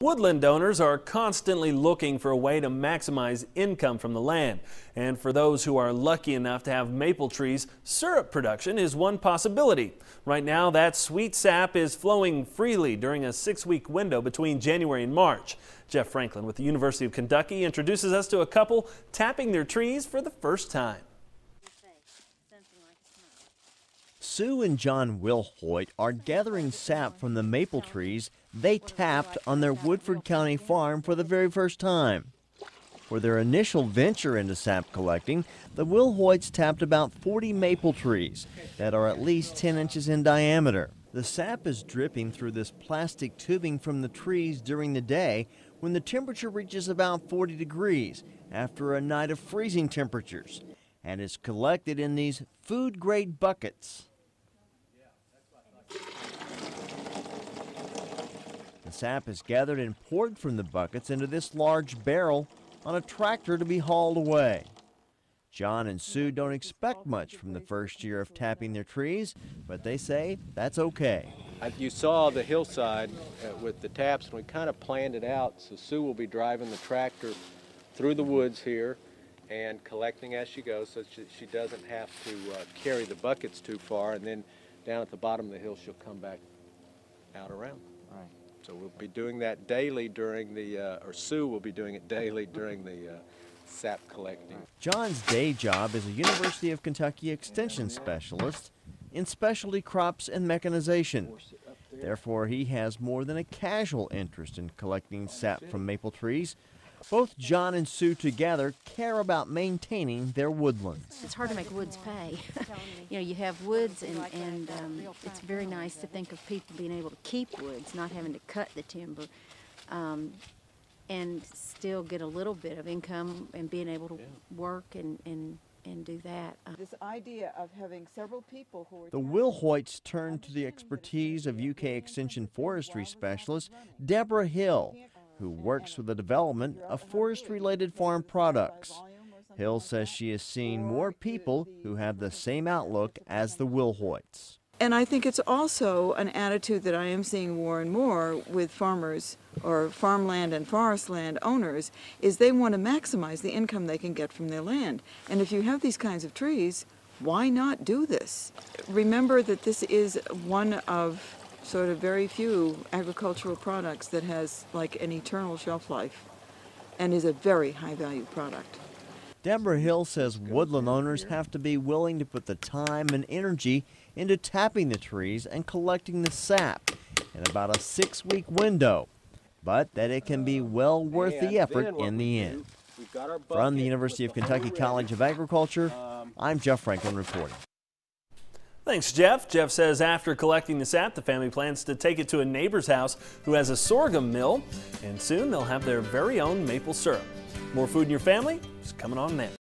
Woodland owners are constantly looking for a way to maximize income from the land. And for those who are lucky enough to have maple trees, syrup production is one possibility. Right now, that sweet sap is flowing freely during a 6-week window between January and March. Jeff Franklin with the University of Kentucky introduces us to a couple tapping their trees for the first time. Sue and John Wilhoit are gathering sap from the maple trees they tapped on their Woodford County farm for the very first time. For their initial venture into sap collecting, the Wilhoits tapped about 40 maple trees that are at least 10 inches in diameter. The sap is dripping through this plastic tubing from the trees during the day when the temperature reaches about 40 degrees after a night of freezing temperatures, and is collected in these food-grade buckets. The sap is gathered and poured from the buckets into this large barrel on a tractor to be hauled away. John and Sue don't expect much from the first year of tapping their trees, but they say that's okay. You saw the hillside with the taps, and we kind of planned it out, so Sue will be driving the tractor through the woods here and collecting as she goes, so she doesn't have to carry the buckets too far, and then down at the bottom of the hill she'll come back out around. Right. So we'll be doing that daily during the, or Sue will be doing it daily during the sap collecting. John's day job is a University of Kentucky extension specialist in specialty crops and mechanization. Therefore, he has more than a casual interest in collecting sap from maple trees. Both John and Sue together care about maintaining their woodlands. It's hard to make woods pay. You know, you have woods, and it's very nice to think of people being able to keep woods, not having to cut the timber, and still get a little bit of income and being able to work and do that. This idea of having several people who are... The Wilhoits turned to the expertise of UK Extension forestry specialist Deborah Hill, who works with the development of forest-related farm products. Hill says she is seeing more people who have the same outlook as the Wilhoits. And I think it's also an attitude that I am seeing more and more with farmers or farmland and forest land owners, is they want to maximize the income they can get from their land. And if you have these kinds of trees, why not do this? Remember that this is one of sort of very few agricultural products that has like an eternal shelf life and is a very high value product. Deborah Hill says woodland owners have to be willing to put the time and energy into tapping the trees and collecting the sap in about a 6-week window, but that it can be well worth the effort in the end. From the University of Kentucky College of Agriculture, I'm Jeff Franklin reporting. Thanks, Jeff. Jeff says after collecting the sap, the family plans to take it to a neighbor's house who has a sorghum mill, and soon they'll have their very own maple syrup. More food in your family is coming on next.